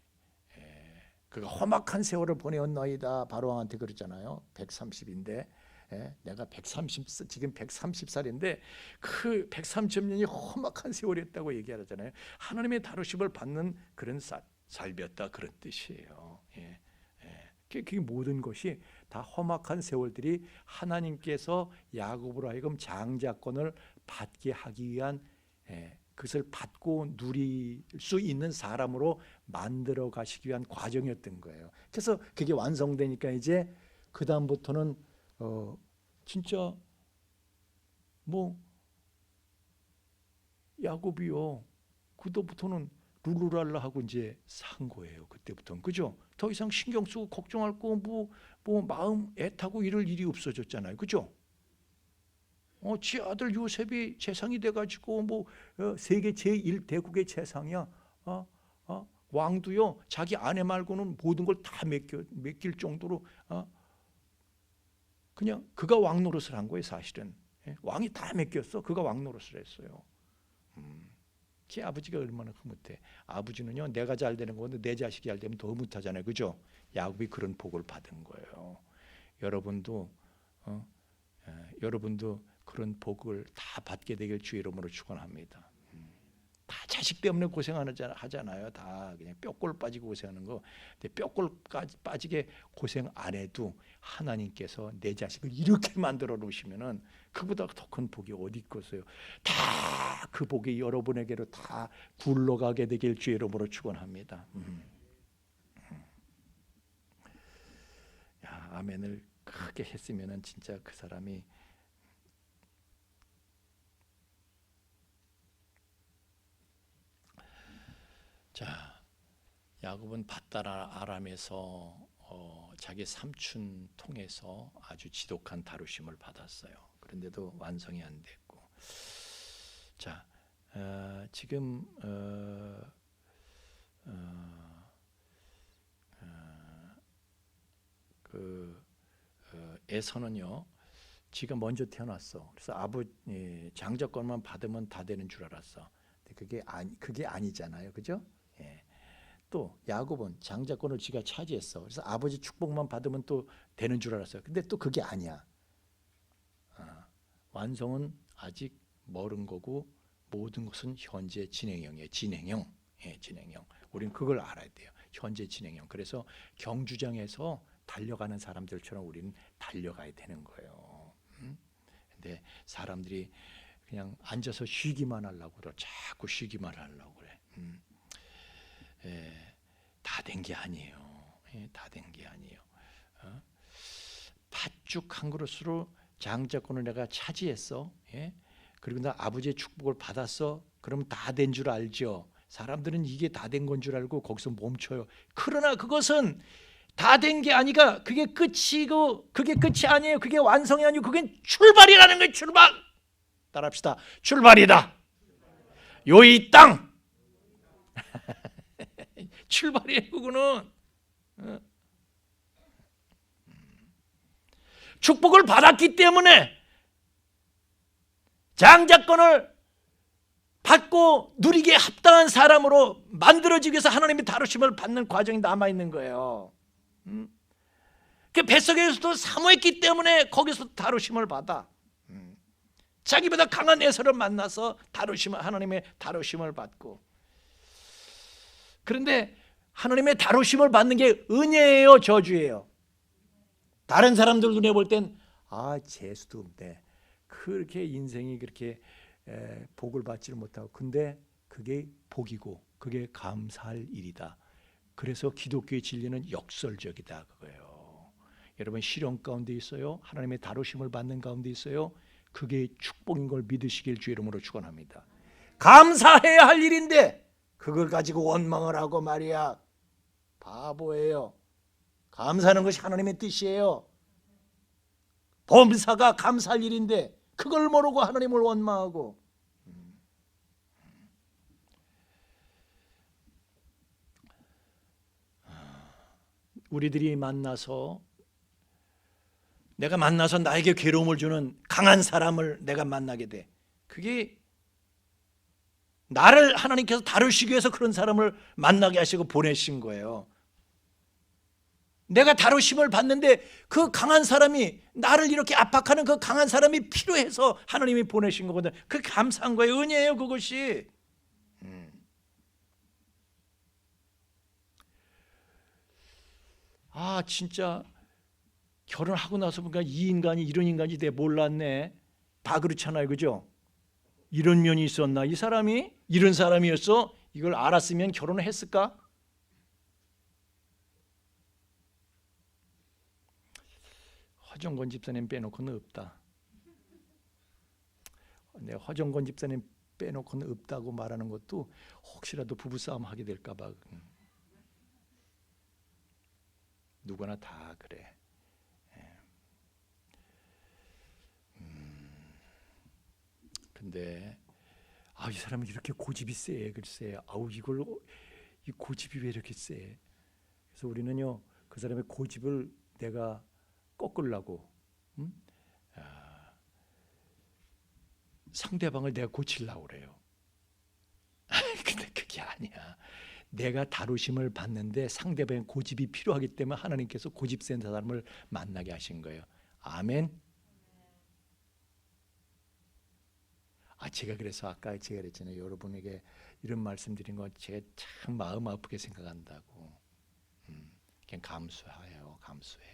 그가 험악한 세월을 보내었나이다. 바로왕한테 그러잖아요. 130인데 내가 130 지금 130살인데 그 130년이 험악한 세월이었다고 얘기하잖아요. 하나님의 다루심을 받는 그런 삶이었다 그런 뜻이에요. 그 모든 것이 다 험악한 세월들이 하나님께서 야곱으로 하여금 장자권을 받게 하기 위한 그것을 받고 누릴 수 있는 사람으로 만들어 가시기 위한 과정이었던 거예요. 그래서 그게 완성되니까 이제 그 다음부터는 진짜 뭐 야곱이요 그때부터는 룰루랄라 하고 이제 산 거예요. 그때부터는 그죠? 더 이상 신경 쓰고 걱정할 거 뭐 마음 애타고 이럴 일이 없어졌잖아요. 그죠? 지 아들 요셉이 재상이 돼가지고 뭐 세계 제1대국의 재상이야. 왕도요 자기 아내 말고는 모든 걸 다 맡길 정도로 그냥 그가 왕 노릇을 한 거예요. 사실은 왕이 다 맡겼어. 그가 왕 노릇을 했어요. 제 아버지가 얼마나 흐뭇해. 아버지는요 내가 잘 되는 건데 내 자식이 잘 되면 더 흐뭇하잖아요. 그죠? 야곱이 그런 복을 받은 거예요. 여러분도 그런 복을 다 받게 되길 주의 이름으로 축원합니다. 다 자식 때문에 고생하잖아요. 다 그냥 뼈골 빠지고 고생하는 거. 근데 뼈골 빠지게 고생 안 해도 하나님께서 내 자식을 이렇게 만들어 놓으시면은 그보다 더 큰 복이 어디 있겠어요. 다 그 복이 여러분에게로 다 굴러가게 되길 주의 이름으로 축원합니다. 야, 아멘을 크게 했으면은 진짜 그 사람이 자, 야곱은 밧다라 아람에서 자기 삼촌 통해서 아주 지독한 다루심을 받았어요. 그런데도 완성이 안 됐고, 자, 지금 에서는요, 지가 먼저 태어났어. 그래서 아버지 장자권만 받으면 다 되는 줄 알았어. 근데 그게 아니잖아요, 그죠? 또 야곱은 장자권을 지가 차지했어. 그래서 아버지 축복만 받으면 또 되는 줄 알았어요. 근데 또 그게 아니야. 완성은 아직 멀은 거고 모든 것은 현재 진행형이에요. 진행형. 우린 그걸 알아야 돼요. 현재 진행형. 그래서 경주장에서 달려가는 사람들처럼 우리는 달려가야 되는 거예요. 근데 사람들이 그냥 앉아서 쉬기만 하려고 그래. 자꾸 쉬기만 하려고 그래. 다 된 게 아니에요. 다 된 게 아니에요. 팥죽 한 그릇으로 장자권을 내가 차지했어. 그리고 나 아버지의 축복을 받았어. 그럼 다 된 줄 알죠. 사람들은 이게 다 된 건 줄 알고 거기서 멈춰요. 그러나 그것은 다 된 게 아니라 그게 끝이고 그게 끝이 아니에요. 그게 완성이 아니고 그게 출발이라는 거예요. 출발. 따라합시다. 출발이다. 요이 땅. 출발이에요. 그거는 축복을 받았기 때문에 장자권을 받고 누리기에 합당한 사람으로 만들어지기 위해서 하나님의 다루심을 받는 과정이 남아있는 거예요. 그 뱃속에서도 사모했기 때문에 거기서 다루심을 받아. 자기보다 강한 에서를 만나서 하나님의 다루심을 받고. 그런데 하나님의 다루심을 받는 게 은혜예요, 저주예요? 다른 사람들 눈에 볼 땐 재수도 없네. 그렇게 인생이 그렇게 복을 받지를 못하고. 근데 그게 복이고 그게 감사할 일이다. 그래서 기독교의 진리는 역설적이다 그거예요. 여러분 시련 가운데 있어요. 하나님의 다루심을 받는 가운데 있어요. 그게 축복인 걸 믿으시길 주의 이름으로 축원합니다. 감사해야 할 일인데 그걸 가지고 원망을 하고 말이야. 바보예요. 감사하는 것이 하나님의 뜻이에요. 범사가 감사할 일인데 그걸 모르고 하나님을 원망하고. 우리들이 내가 만나서 나에게 괴로움을 주는 강한 사람을 내가 만나게 돼. 그게 나를 하나님께서 다루시기 위해서 그런 사람을 만나게 하시고 보내신 거예요. 내가 다루심을 받는데 그 강한 사람이, 나를 이렇게 압박하는 그 강한 사람이 필요해서 하나님이 보내신 거거든. 그 감사한 거예요. 은혜예요, 그것이. 진짜 결혼하고 나서 보니까 이 인간이 이런 인간인지 내가 몰랐네. 다 그렇잖아요, 그죠? 이런 면이 있었나? 이 사람이 이런 사람이었어? 이걸 알았으면 결혼을 했을까? 허정건 집사님 빼놓고는 없다. 내가 허정건 집사님 빼놓고는 없다고 말하는 것도 혹시라도 부부싸움 하게 될까 봐. 누구나 다 그래. 근데 이 사람은 이렇게 고집이 세. 글쎄. 이 고집이 왜 이렇게 세? 그래서 우리는요, 그 사람의 고집을 내가 꺾으려고 상대방을 내가 고치려고 그래요. 근데 그게 아니야. 내가 다루심을 받는데 상대방의 고집이 필요하기 때문에 하나님께서 고집 센 사람을 만나게 하신 거예요. 아멘. 제가 그래서 아까 제가 그랬잖아요. 여러분에게 이런 말씀드린 건 제가 참 마음 아프게 생각한다고. 그냥 감수해요. 감수해.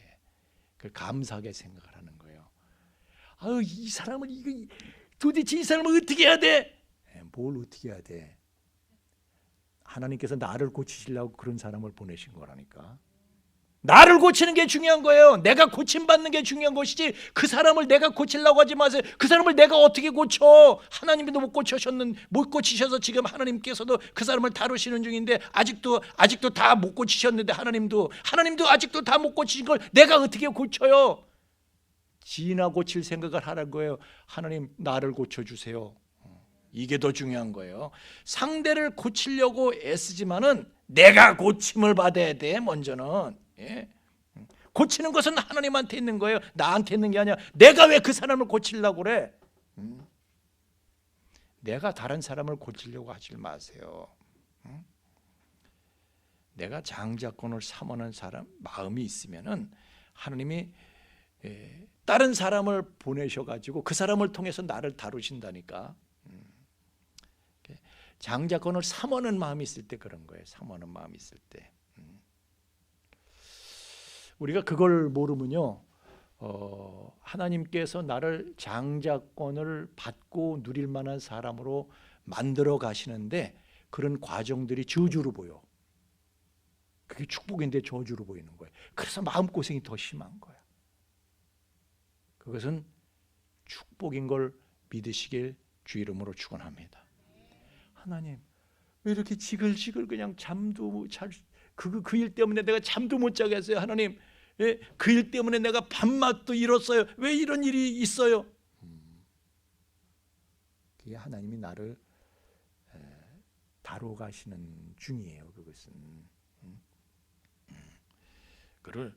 그걸 감사하게 생각을 하는 거예요. 이 사람을 도대체 이 사람을 어떻게 해야 돼? 뭘 어떻게 해야 돼? 하나님께서 나를 고치시려고 그런 사람을 보내신 거라니까. 나를 고치는 게 중요한 거예요. 내가 고침받는 게 중요한 것이지 그 사람을 내가 고치려고 하지 마세요. 그 사람을 내가 어떻게 고쳐? 하나님도 못 고치셔서 지금 하나님께서도 그 사람을 다루시는 중인데 아직도 다 못 고치셨는데 하나님도 아직도 다 못 고치신 걸 내가 어떻게 고쳐요? 지나 고칠 생각을 하라는 거예요. 하나님, 나를 고쳐주세요. 이게 더 중요한 거예요. 상대를 고치려고 애쓰지만은 내가 고침을 받아야 돼. 먼저는. 고치는 것은 하나님한테 있는 거예요. 나한테 있는 게 아니야. 내가 왜 그 사람을 고치려고 그래? 내가 다른 사람을 고치려고 하지 마세요. 내가 장자권을 삼하는 사람 마음이 있으면은 하나님이 다른 사람을 보내셔가지고 그 사람을 통해서 나를 다루신다니까. 장자권을 삼하는 마음이 있을 때 그런 거예요. 삼하는 마음이 있을 때. 우리가 그걸 모르면요, 하나님께서 나를 장자권을 받고 누릴 만한 사람으로 만들어 가시는데 그런 과정들이 저주로 보여. 그게 축복인데 저주로 보이는 거예요. 그래서 마음고생이 더 심한 거야. 그것은 축복인 걸 믿으시길 주 이름으로 축원합니다. 하나님, 왜 이렇게 지글지글 그냥 잠도 잘, 그 일 때문에 내가 잠도 못 자겠어요. 하나님, 그 일 때문에 내가 밤낮도 잃었어요. 왜 이런 일이 있어요? 그게 하나님이 나를 다루어 가시는 중이에요. 그것은 그를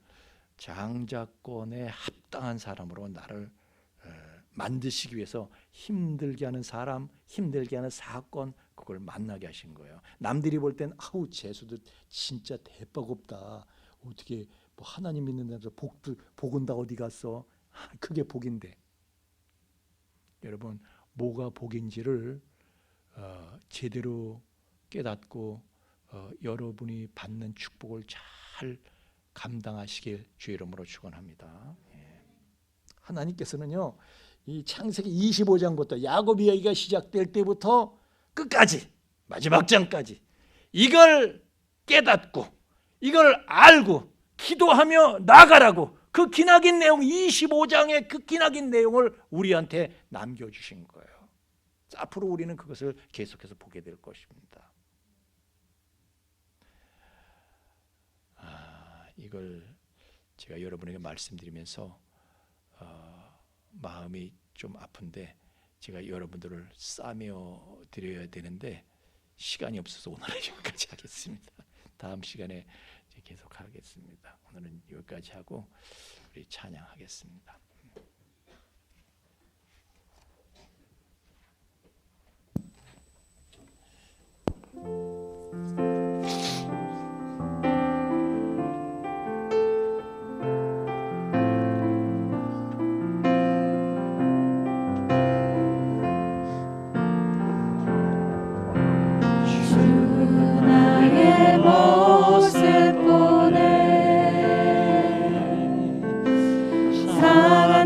장자권에 합당한 사람으로 나를 만드시기 위해서 힘들게 하는 사람, 힘들게 하는 사건, 그걸 만나게 하신 거예요. 남들이 볼 땐 재수도 진짜 대박 없다. 어떻게 뭐 하나님 믿는 데서 복은 다 어디 갔어? 그게 복인데. 여러분, 뭐가 복인지를 제대로 깨닫고 여러분이 받는 축복을 잘 감당하시길 주 이름으로 축원합니다. 하나님께서는요, 이 창세기 25장부터 야곱 이야기가 시작될 때부터 끝까지 마지막 장까지 이걸 깨닫고 이걸 알고 기도하며 나아가라고 그 기나긴 내용, 25장의 그 기나긴 내용을 우리한테 남겨주신 거예요. 앞으로 우리는 그것을 계속해서 보게 될 것입니다. 이걸 제가 여러분에게 말씀드리면서 마음이 좀 아픈데 제가 여러분들을 싸매어 드려야 되는데 시간이 없어서 오늘은 여기까지 하겠습니다. 다음 시간에 계속 하겠습니다. 오늘은 여기까지 하고 우리 찬양하겠습니다.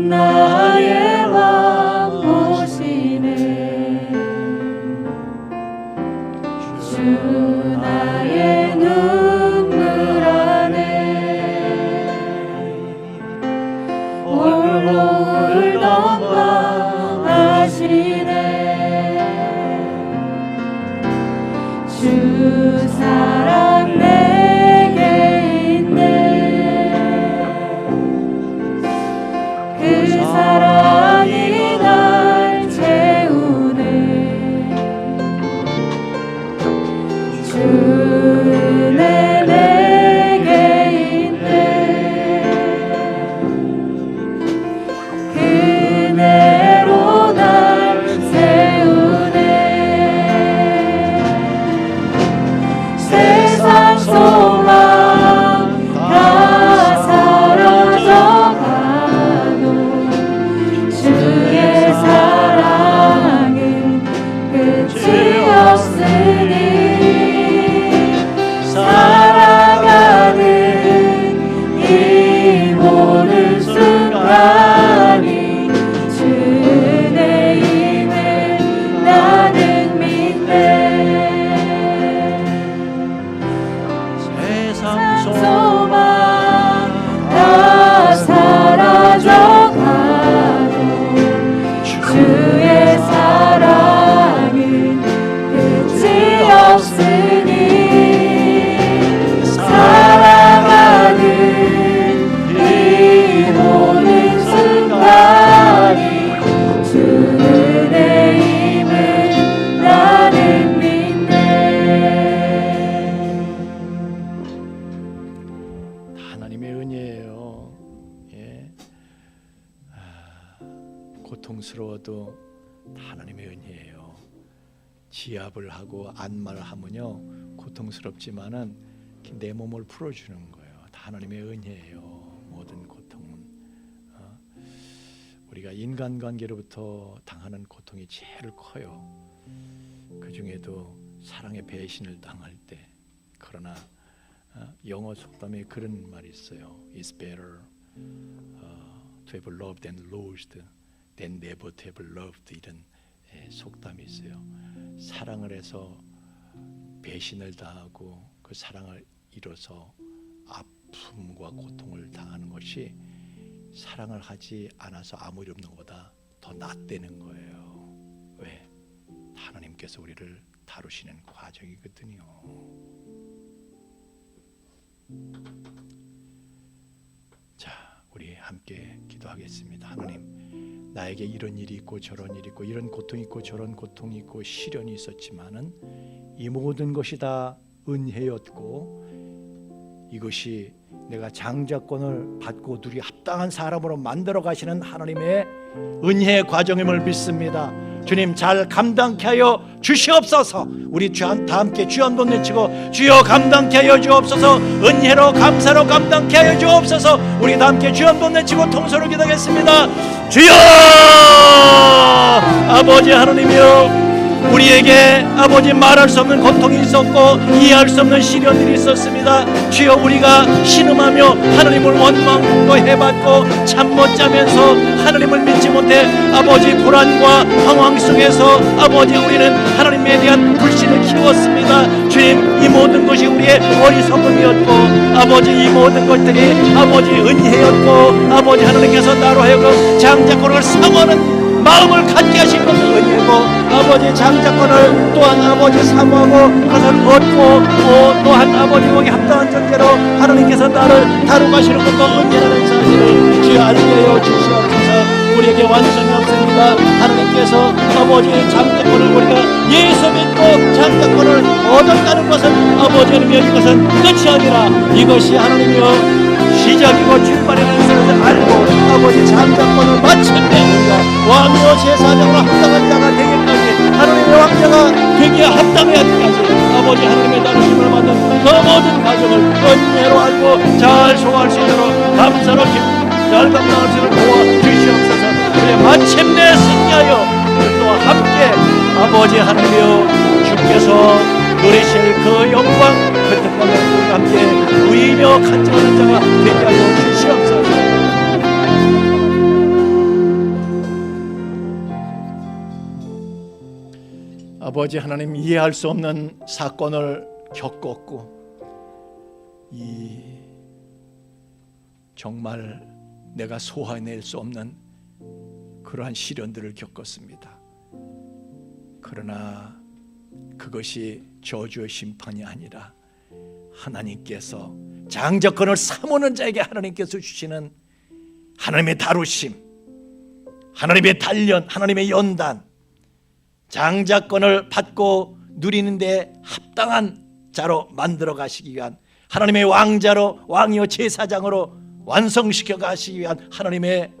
나의 맘 보시네. 주 나의 눈물 안에 올올 넘어가시네. 주 사랑 내게 있네. 그 사랑이 날 채우네. 주 은혜 내게 있네. 그 은혜로 날 세우네. 세상 소망 다 사라져가도 주의 사랑은 끝이 없으니 살아가는 이 모든 순간이 주 은혜임을 나는 믿네. 세상 소망 다 사라져가도 주의 사랑은 끝이 없으니 살아가는 이 모든 순간이 주 은혜임을 나는 믿네. 하나님의 은혜예요. 예. 고통스러워도 하나님의 은혜예요. 지압을 하고 안마를 하면요 고통스럽지만은 내 몸을 풀어주는 거예요. 다 하나님의 은혜예요. 모든 고통은 우리가 인간관계로부터 당하는 고통이 제일 커요. 그 중에도 사랑의 배신을 당할 때. 그러나 영어 속담에 그런 말이 있어요. It's better to have loved and lost than never to have loved. 이런 속담이 있어요. 사랑을 해서 배신을 당하고 그 사랑을 잃어서 아픔과 고통을 당하는 것이 사랑을 하지 않아서 아무 일 없는 것보다 더 낫다는 거예요. 왜? 하나님께서 우리를 다루시는 과정이거든요. 자, 우리 함께 기도하겠습니다. 하나님, 나에게 이런 일이 있고 저런 일이 있고 이런 고통이 있고 저런 고통이 있고 시련이 있었지만은 이 모든 것이 다 은혜였고 이것이 내가 장자권을 받고 누리 합당한 사람으로 만들어 가시는 하나님의 은혜의 과정임을 믿습니다. 주님 잘 감당케 하여 주시옵소서. 우리 다 함께 주여 한번 외치고 주여 감당케 하여 주옵소서. 은혜로 감사로 감당케 하여 주옵소서. 우리 다 함께 주여 한번 외치고 통성으로 기도하겠습니다. 주여 아버지 하나님이여, 우리에게 아버지 말할 수 없는 고통이 있었고 이해할 수 없는 시련들이 있었습니다. 주여 우리가 신음하며 하나님을 원망도 해봤고 잠 못 자면서 하나님을 믿지 못해 아버지 불안과 방황 속에서 아버지 우리는 하나님에 대한 불신을 키웠습니다. 주님 이 모든 것이 우리의 어리석음이었고 아버지 이 모든 것들이 아버지 은혜였고 아버지 하나님께서 나로 하여금 장자권을 사모하는 마음을 갖게 하신 것은 은혜고, 아버지 장자권을 또한 아버지 사모하고 그것을 얻고 또한 아버지 거기 합당한 존재로 하나님께서 나를 다루고 가시는 것도 은혜라는 사실을 주여 알게 하여 주시옵소서. 우리에게 완성이 없습니다. 하나님께서 아버지 장자권을 우리가 예수 믿고 장자권을 얻었다는 것은 아버지 하나님이여 이것은 끝이 아니라 이것이 하나님이여 시작이고 출발이라는 것을 알고 아버지 장자권을 마침내 우리가 왕이요 제사장으로 합당한 자가 되기까지 하나님의 왕자가 되기에 합당해야 되기까지 아버지 하나님의 다루심을 받는 그 모든 과정을 은혜로 알고 잘 소화할 수 있도록 감사로 잘 감당할 수 있도록 도와주시옵소서. 우리 마침내 승리하여 우리와 함께 아버지 하나님이여 주께서 누리실 그 영광 그 특권을 우리와 함께 누리며 간증하는 자가 되게 하여 주시옵소서. 아버지 하나님, 이해할 수 없는 사건을 겪었고 정말 내가 소화해낼 수 없는 그러한 시련들을 겪었습니다. 그러나 그것이 저주의 심판이 아니라 하나님께서 장자권을 삼오는 자에게 하나님께서 주시는 하나님의 다루심, 하나님의 단련, 하나님의 연단, 장자권을 받고 누리는 데 합당한 자로 만들어 가시기 위한 하나님의 왕자로 왕이요 제사장으로 완성시켜 가시기 위한 하나님의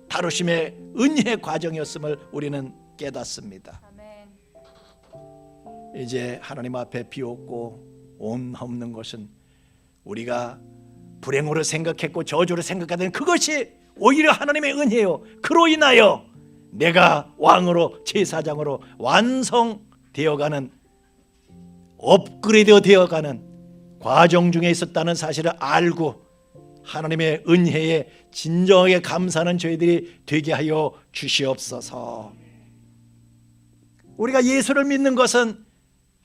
다루심의 은혜의 과정이었음을 우리는 깨닫습니다. 이제 하나님 앞에 비웃고 온 없는 것은 우리가 불행으로 생각했고 저주로 생각하던 그것이 오히려 하나님의 은혜요. 그로 인하여 내가 왕으로 제사장으로 완성되어가는 업그레이드 되어가는 과정 중에 있었다는 사실을 알고 하나님의 은혜에 진정하게 감사하는 저희들이 되게 하여 주시옵소서. 우리가 예수를 믿는 것은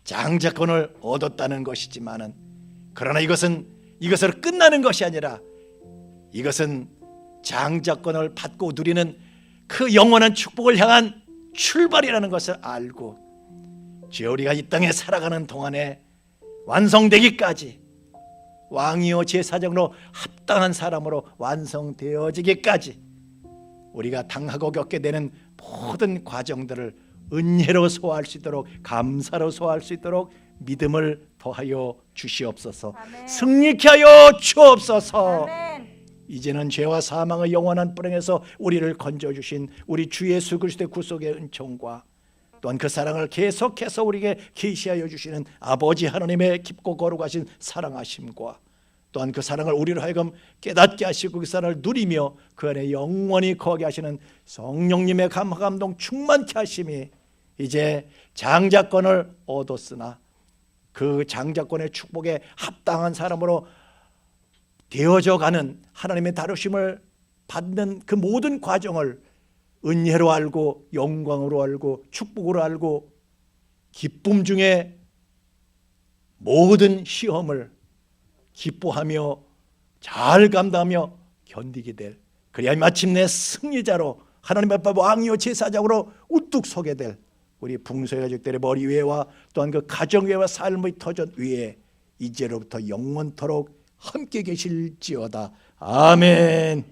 장자권을 얻었다는 것이지만은 그러나 이것으로 끝나는 것이 아니라 이것은 장자권을 받고 누리는 그 영원한 축복을 향한 출발이라는 것을 알고 주여 우리가 이 땅에 살아가는 동안에 완성되기까지 왕이요 제사장으로 합당한 사람으로 완성되어지기까지 우리가 당하고 겪게 되는 모든 과정들을 은혜로 소화할 수 있도록 감사로 소화할 수 있도록 믿음을 더하여 주시옵소서. 아멘. 승리케 하여 주옵소서. 아멘. 이제는 죄와 사망의 영원한 불행에서 우리를 건져주신 우리 주 예수 그리스도의 구속의 은총과 또한 그 사랑을 계속해서 우리에게 계시하여 주시는 아버지 하나님의 깊고 거룩하신 사랑하심과 또한 그 사랑을 우리로 하여금 깨닫게 하시고 그 사랑을 누리며 그 안에 영원히 거하게 하시는 성령님의 감동 충만케 하심이 이제 장자권을 얻었으나 그 장자권의 축복에 합당한 사람으로 되어져 가는 하나님의 다루심을 받는 그 모든 과정을 은혜로 알고 영광으로 알고 축복으로 알고 기쁨 중에 모든 시험을 기뻐하며 잘 감당하며 견디게 될 그래야 마침내 승리자로 하나님 앞에 왕이요 제사장으로 우뚝 서게 될 우리 풍소의 가족들의 머리 위에와 또한 그 가정 위에와 삶의 터전 위에 이제로부터 영원토록 함께 계실지어다. 아멘.